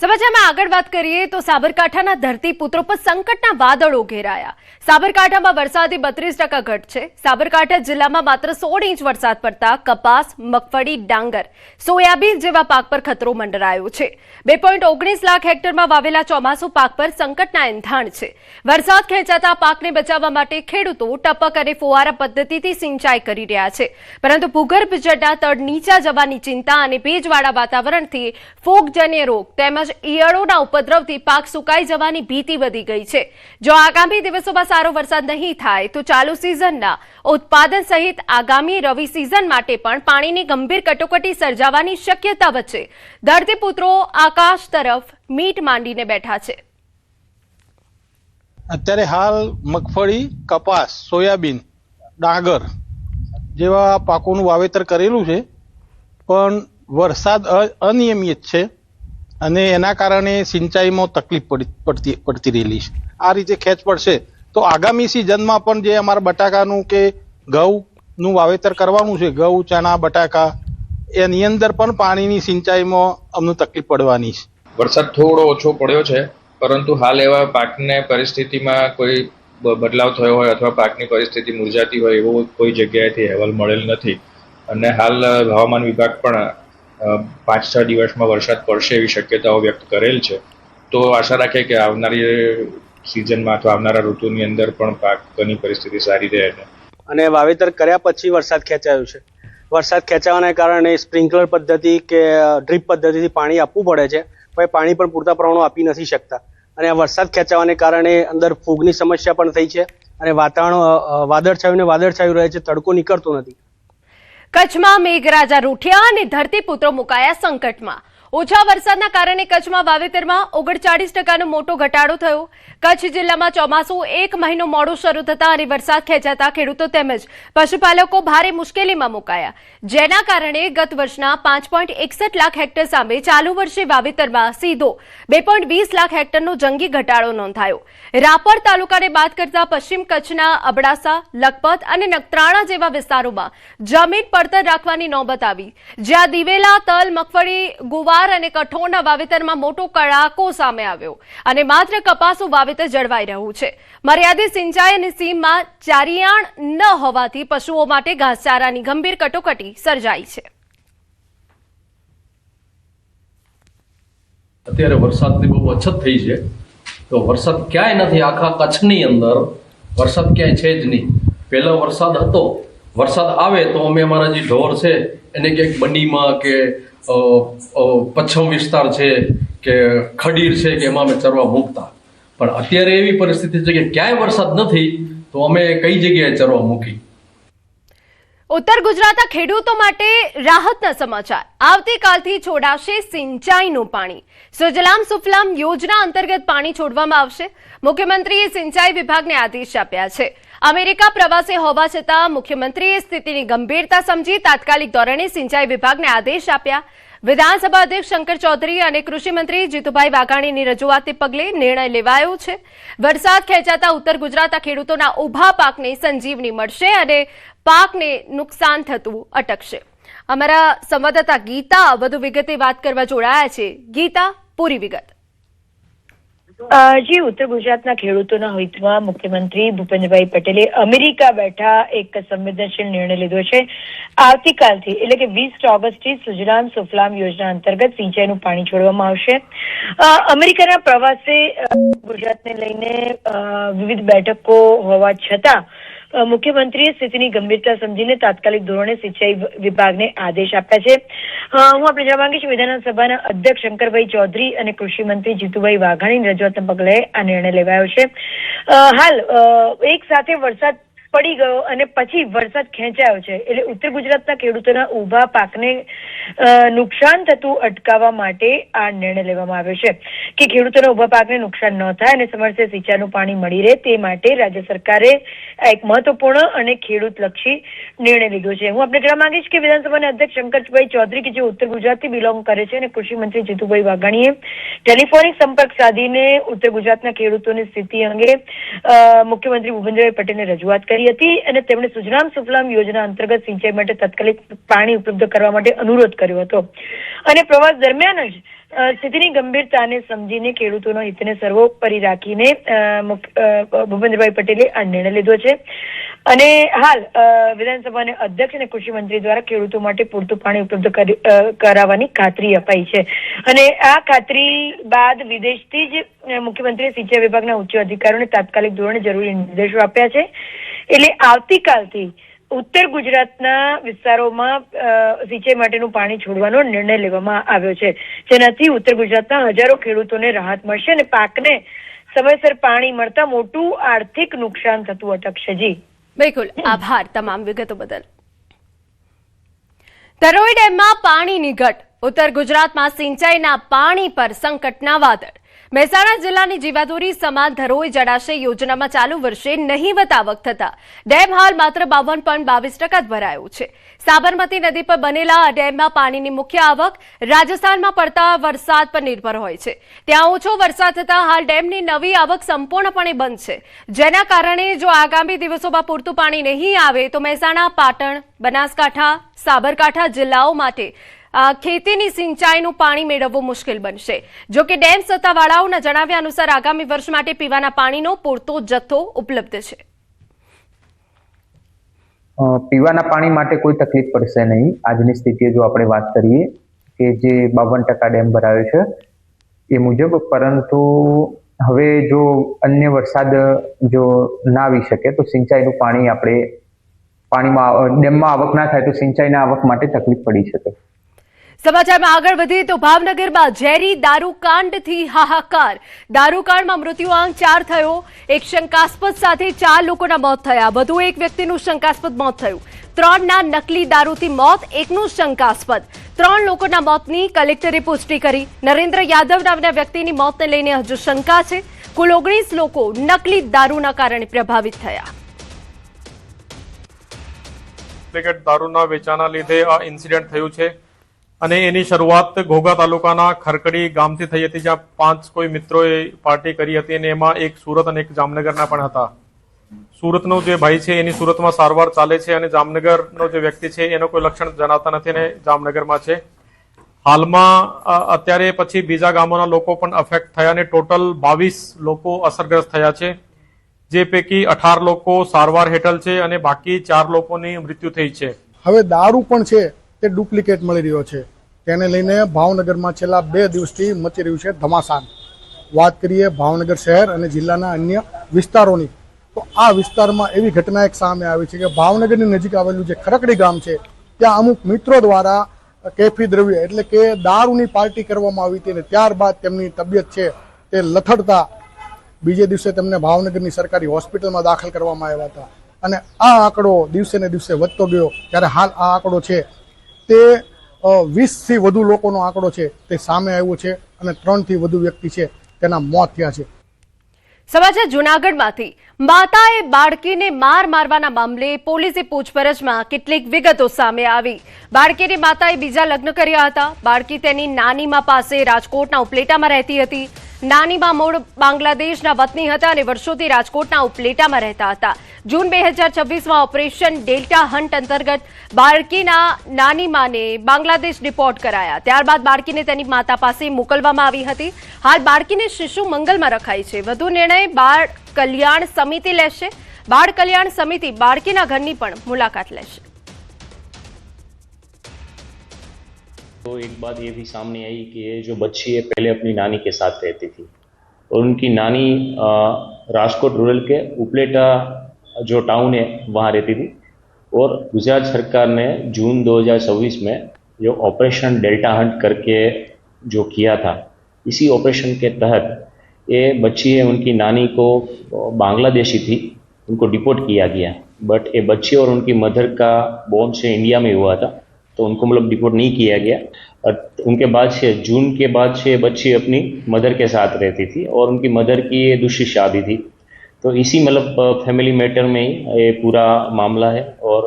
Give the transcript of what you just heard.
સમાચારમાં આગળ વાત કરીએ તો સાબરકાંઠાના ધરતીપુત્રો પર સંકટના વાદળો ઘેરાયા। સાબરકાંઠામાં વરસાદી 32% ઘટ છે। સાબરકાંઠા જિલ્લામાં માત્ર 16 ઇંચ વરસાદ પડતા કપાસ, મગફળી, ડાંગર, સોયાબીન જેવા પાક પર ખતરો મંડરાયો છે। 2.19 લાખ હેક્ટરમાં વાવેલા ચોમાસુ પાક પર સંકટના એંધાણ છે। વરસાદ ખેંચાતા પાકને બચાવવા માટે ખેડૂતો ટપક અને ફુવારા પદ્ધતિથી સિંચાઈ કરી રહ્યા છે, પરંતુ ભૂગર્ભ જળના તળ નીચા જવાની ચિંતા અને ભેજવાળા વાતાવરણથી ફૂગજન્ય રોગ તેમજ ઈયળોના ઉપદ્રવથી પાક સુકાઈ જવાની ભીતિ વધી ગઈ છે। જો આગામી દિવસોમાં સારો વરસાદ નહીં થાય તો ચાલુ સિઝનના ઉત્પાદન સહિત આગામી રવિ સિઝન માટે પણ પાણીની ગંભીર કટોકટી સર્જાવાની શક્યતા વચ્ચે ધરતીપુત્રો આકાશ તરફ મીટ માંડીને બેઠા છે। અત્યારે હાલ મગફળી, કપાસ, સોયાબીન, ડાંગર જેવા પાકોનું વાવેતર કરેલું છે, પણ વરસાદ અનિયમિત છે અને એના કારણે સિંચાઈમાં તકલીફ પડતી રહેલી છે। આ રીતે ખેંચ પડશે તો આગામી સિઝનમાં પણ જે અમારા બટાકાનું કે ઘઉંનું વાવેતર કરવાનું છે, ઘઉં, ચણા, બટાકા, એની અંદર પણ પાણીની સિંચાઈમાં અમને તકલીફ પડવાની છે। વરસાદ થોડો ઓછો પડ્યો છે, પરંતુ હાલ એવા પાકને પરિસ્થિતિમાં કોઈ બદલાવ થયો હોય અથવા પાકની પરિસ્થિતિ મુરઝાતી હોય એવો કોઈ જગ્યાએથી અહેવાલ મળેલ નથી અને હાલ હવામાન વિભાગ પણ 5-6 દિવસમાં વરસાદ પડશે એવી શક્યતાઓ વ્યક્ત કરેલ છે। તો આશા રાખે કે આવનારી સિઝનમાં અથવા આવનારા ઋતુની અંદર પણ પાકની પરિસ્થિતિ સારી રહે અને વાવેતર કર્યા પછી વરસાદ ખેંચાયો છે। વરસાદ ખેંચાવાના કારણે સ્પ્રિંકલર પદ્ધતિ કે ડ્રીપ પદ્ધતિથી પાણી આપવું પડે છે, પણ પાણી પણ પૂરતા પ્રમાણમાં આપી નથી શકતા અને આ વરસાદ ખેંચાવાને કારણે અંદર ફૂગની સમસ્યા પણ થઈ છે અને વાતાવરણ વાદળછાયું રહે છે, તડકો નીકળતો નથી। કચ્છમાં મેઘરાજા રૂઠ્યા અને ધરતીપુત્રો મુકાયા સંકટમાં। ઓછા વરસાદના કારણે કચ્છમાં વાવેતરમાં 39% મોટો ઘટાડો થયો। કચ્છ જિલ્લામાં ચોમાસું 1 મહિનો મોડું શરૂ થતા અને વરસાદ ખેંચાતા ખેડૂતો તેમજ પશુપાલકો ભારે મુશ્કેલીમાં મુકાયા, જેના કારણે ગત વર્ષના 5.61 લાખ હેક્ટર સામે ચાલુ વર્ષે વાવેતરમાં સીધો 2.20 લાખ હેક્ટરનો જંગી ઘટાડો નોંધાયો। રાપર તાલુકાને બાદ કરતા પશ્ચિમ કચ્છના અબડાસા, લખપત અને નખત્રાણા જેવા વિસ્તારોમાં જમીન પડતર રાખવાની નોબત આવી, જ્યાં દિવેલા, તલ, મગફળી, ગુવાર અને કઠોળના વાવેતરમાં મોટો કડાકો સામે આવ્યો અને માત્ર કપાસનું વાવેતર જળવાઈ રહ્યું છે। મર્યાદિત સિંચાઈ અને સીમમાં ચારિયાણ ન હોવાથી પશુઓ માટે ઘાસચારાની ગંભીર કટોકટી સર્જાઈ છે। અત્યારે વરસાદની બહુ અછત થઈ છે, તો વરસાદ ક્યાંય નથી। આખા કચ્છની અંદર વરસાદ ક્યાંય છે જ નહીં। પહેલો વરસાદ હતો, વરસાદ આવે તો અમે અમારા જે ઢોર છે એને ક્યાંક બંડીમાં કે પશ્ચિમ વિસ્તાર છે કે ખડીર છે કે એમાં અમે ચરવા મૂકતા, પણ અત્યારે એવી પરિસ્થિતિ છે કે ક્યાંય વરસાદ નથી તો અમે કઈ જગ્યાએ ચરવા મૂકી। ઉત્તર ગુજરાતના ખેડૂતો માટે રાહતના સમાચાર। આવતીકાલથી છોડાશે સિંચાઈનું પાણી। સુજલામ સુફલામ યોજના અંતર્ગત પાણી છોડવામાં આવશે। મુખ્યમંત્રીએ સિંચાઈ વિભાગને આદેશ આપ્યા છે। અમેરિકા પ્રવાસે હોવા છતાં મુખ્યમંત્રીએ સ્થિતિની ગંભીરતા સમજી તાત્કાલિક ધોરણે સિંચાઈ વિભાગને આદેશ આપ્યા। વિધાનસભા અધ્યક્ષ શંકર ચૌધરી અને કૃષિ મંત્રી જીતુભાઈ વાઘાણીની રજૂઆતને પગલે નિર્ણય લેવાયો છે। વરસાદ ખેંચાતા ઉત્તર ગુજરાતના ખેડૂતોના ઊભા પાકને સંજીવની મળશે અને પાકને નુકસાન થતું અટકશે। અમારા સંવાદદાતા ગીતા વધુ વિગતે વાત કરવા જોડાયા છે। ગીતા, પૂરી વિગત। જી, ઉત્તર ગુજરાતના ખેડૂતોના હિતમાં મુખ્યમંત્રી ભૂપેન્દ્રભાઈ પટેલે અમેરિકા બેઠા એક સંવેદનશીલ નિર્ણય લીધો છે। આવતીકાલથી એટલે કે 20 ઓગસ્ટથી સુજલામ સુફલામ યોજના અંતર્ગત સિંચાઈનું પાણી છોડવામાં આવશે। અમેરિકાના પ્રવાસે ગુજરાતને લઈને વિવિધ બેઠકો હોવા છતાં મુખ્યમંત્રીએ સ્થિતિની ગંભીરતા સમજીને તાત્કાલિક ધોરણે સિંચાઈ વિભાગને આદેશ આપ્યા છે। હું આપણે જાણવા માંગીશ, વિધાનસભાના અધ્યક્ષ શંકરભાઈ ચૌધરી અને કૃષિ મંત્રી જીતુભાઈ વાઘાણીની રજૂઆતના પગલે આ નિર્ણય લેવાયો છે। હાલ એક સાથે વરસાદ પડી ગયો અને પછી વરસાદ ખેંચાયો છે, એટલે ઉત્તર ગુજરાતના ખેડૂતોના ઊભા પાકને નુકસાન થતું અટકાવવા માટે આ નિર્ણય લેવામાં આવ્યો છે કે ખેડૂતોના ઊભા પાકને નુકસાન ન થાય અને સમયસર સિંચાઈનું પાણી મળી રહે તે માટે રાજ્ય સરકારે એક મહત્વપૂર્ણ અને ખેડૂતલક્ષી નિર્ણય લીધો છે। હું આપણે કહેવા માંગીશ કે વિધાનસભાના અધ્યક્ષ શંકરભાઈ ચૌધરી કે જે ઉત્તર ગુજરાતથી બિલોંગ કરે છે અને કૃષિ મંત્રી જીતુભાઈ વાઘાણીએ ટેલિફોનિક સંપર્ક સાધીને ઉત્તર ગુજરાતના ખેડૂતોની સ્થિતિ અંગે મુખ્યમંત્રી ભૂપેન્દ્રભાઈ પટેલને રજૂઆત કરી હતી અને તેમણે સુજલામ સુફલામ યોજના અંતર્ગત સિંચાઈ માટે તાત્કાલિક પાણી ઉપલબ્ધ કરવા માટે અનુરોધ કર્યો હતો અને પ્રવાસ દરમિયાન જ સ્થિતિની ગંભીરતાને સમજીને ખેડૂતોના હિતને સર્વોપરી રાખીને ભૂપેન્દ્રભાઈ પટેલે આ નિર્ણય લીધો છે અને હાલ વિધાનસભાના અધ્યક્ષ અને કૃષિ મંત્રી દ્વારા ખેડૂતો માટે પૂરતું પાણી ઉપલબ્ધ કરાવવાની ખાતરી અપાઈ છે અને આ ખાતરી બાદ વિદેશથી જ મુખ્યમંત્રીએ સિંચાઈ વિભાગના ઉચ્ચ અધિકારીઓને તાત્કાલિક ધોરણે જરૂરી નિર્દેશો આપ્યા છે એટલે આવતીકાલથી ઉત્તર ગુજરાતના વિસ્તારોમાં સિંચાઈ માટેનું પાણી છોડવાનો નિર્ણય લેવામાં આવ્યો છે જેનાથી ઉત્તર ગુજરાતના હજારો ખેડૂતોને રાહત મળશે અને પાકને સમયસર પાણી મળતા મોટું આર્થિક નુકસાન થતું અટકશે. જી બિલકુલ, આભાર તમામ વિગતો બદલ. તરોઈ ડેમમાં પાણીની ઘટ. ઉત્તર ગુજરાતમાં સિંચાઈના પાણી પર સંકટના વાદળ. મહેસાણા જિલ્લાની જીવાદોરી સમાન ધરોઈ જળાશય યોજનામાં ચાલુ વર્ષે નહીવત આવક થતા ડેમ હાલ માત્ર 52.22% જ ભરાયો છે. સાબરમતી નદી પર બનેલા આ ડેમમાં પાણીની મુખ્ય આવક રાજસ્થાનમાં પડતા વરસાદ પર નિર્ભર હોય છે. ત્યાં ઓછો વરસાદ થતા હાલ ડેમની નવી આવક સંપૂર્ણપણે બંધ છે, જેના કારણે જો આગામી દિવસોમાં પૂરતું પાણી નહીં આવે તો મહેસાણા, પાટણ, બનાસકાંઠા, સાબરકાંઠા જિલ્લાઓ માટે ખેતીની સિંચાઈનું પાણી મેળવવું મુશ્કેલ બનશે. જો કે ડેમ સત્તાવાળાઓના જણાવ્યા અનુસાર આગામી વર્ષ માટે પીવાના પાણીનો પૂરતો જથ્થો ઉપલબ્ધ છે. પીવાના પાણી માટે કોઈ તકલીફ પડશે નહીં. આજની સ્થિતિએ જો આપણે વાત કરીએ કે જે 52% ડેમ ભરાયો છે એ મુજબ, પરંતુ હવે જો અન્ય વરસાદ જો ના આવી શકે તો સિંચાઈનું પાણી પાણીમાં ડેમમાં આવક ના થાય તો સિંચાઈના આવક માટે તકલીફ પડી શકે. સમાચારમાં આગળ વધીએ તો ભાવનગરમાં ઝેરી દારૂકાંડથી હાહાકાર. દારૂકાંડમાં મૃત્યુઆંક 4 થયો. એક શંકાસ્પદ સાથે 4 લોકોના મોત થયા. વધુ એક વ્યક્તિનું શંકાસ્પદ મોત થયું. 3ના નકલી દારૂથી મોત, 1નું શંકાસ્પદ. 3 લોકોના મોતની કલેક્ટરે પુષ્ટિ કરી. નરેન્દ્ર યાદવ નામના વ્યક્તિની મોતને લઈને હજુ શંકા છે. કુલ 19 લોકો નકલી દારૂના કારણે પ્રભાવિત થયા. દારૂના વેચાણના લીધે આ ઇન્સિડન્ટ થયું છે અને એની શરૂઆત ઘોઘા તાલુકાના ખરકડી ગામથી થઈ હતી, જ્યાં 5 કોઈ મિત્રોએ પાર્ટી કરી હતી અને એમાં એક સુરત અને એક જામનગરના પણ હતા. સુરતનો જે ભાઈ છે એની સુરતમાં સારવાર ચાલે છે અને જામનગરનો જે વ્યક્તિ છે એનો કોઈ લક્ષણ જણાતા નથી અને જામનગરમાં છે. હાલમાં અત્યારે પછી બીજા ગામોના લોકો પણ અફેક્ટ થયા અને ટોટલ 22 લોકો અસરગ્રસ્ત થયા છે, જે પૈકી 18 લોકો સારવાર હેઠળ છે અને બાકી 4 લોકોની મૃત્યુ થઈ છે. હવે દારૂ પણ છે તે ડુપ્લિકેટ મળી રહ્યો છે, તેને લઈને ભાવનગરમાં છેલ્લા 2 દિવસથી મચી રહ્યું છે ધમાસાન. વાત કરીએ ભાવનગર શહેર અને જિલ્લાના અન્ય વિસ્તારોની, તો આ વિસ્તારમાં એવી ઘટના એક સામે આવી છે કે ભાવનગરની નજીક આવેલું જે ખરકડી ગામ છે ત્યાં અમુક મિત્રો દ્વારા કેફી દ્રવ્ય એટલે કે દારૂની પાર્ટી કરવામાં આવી હતી અને ત્યારબાદ તેમની તબિયત છે તે લથડતા બીજે દિવસે તેમને ભાવનગરની સરકારી હોસ્પિટલમાં દાખલ કરવામાં આવ્યા હતા અને આ આંકડો દિવસે ને દિવસે વધતો ગયો. ત્યારે હાલ આ આંકડો છે તે 20થી વધુ લોકોનો આંકડો છે તે સામે આવ્યો છે અને 3થી વધુ વ્યક્તિ છે તેના મોત થયા છે. સમાચાર જૂનાગઢમાંથી. માતાએ બાળકીને મારવાના મામલે પોલીસે પૂછપરછમાં કેટલીક વિગતો સામે આવી. બાળકીની માતાએ બીજા લગ્ન કર્યા હતા. બાળકી તેની નાનીમા પાસે રાજકોટના ઉપલેટામાં રહેતી હતી. નાનીમા મૂળ બાંગ્લાદેશના વતની હતા અને વર્ષોથી રાજકોટના ઉપલેટામાં રહેતા હતા. જૂન 2026માં ઓપરેશન ડેલ્ટા હન્ટ અંતર્ગત બાળકીના નાનીમાને બાંગ્લાદેશ ડિપોર્ટ કરાયા. ત્યારબાદ બાળકીને તેની માતા પાસે મોકલવામાં આવી હતી. હાલ બાળકીને શિશુ મંગલમાં રખાઈ છે. વધુ નિર્ણય બાળ કલ્યાણ સમિતિ લેશે. બાળ કલ્યાણ સમિતિ બાળકીના ઘરની પણ મુલાકાત લેશે. तो एक बात ये भी सामने आई कि ये जो बच्ची है पहले अपनी नानी के साथ रहती थी और उनकी नानी राजकोट रूरल के उपलेटा जो टाउन है वहाँ रहती थी और गुजरात सरकार ने जून 2026 में जो ऑपरेशन डेल्टा हंट करके जो किया था, इसी ऑपरेशन के तहत ये बच्ची है उनकी नानी को बांग्लादेशी थी, उनको डिपोर्ट किया गया. बट ये बच्ची और उनकी मदर का बॉर्न से इंडिया में हुआ था तो उनको मतलब डिपोर्ट नहीं किया गया. और उनके बाद से जून के बाद से बच्ची अपनी मदर के साथ रहती थी और उनकी मदर की ये दूसरी शादी थी. तो इसी मतलब फैमिली मैटर में ही ये पूरा मामला है और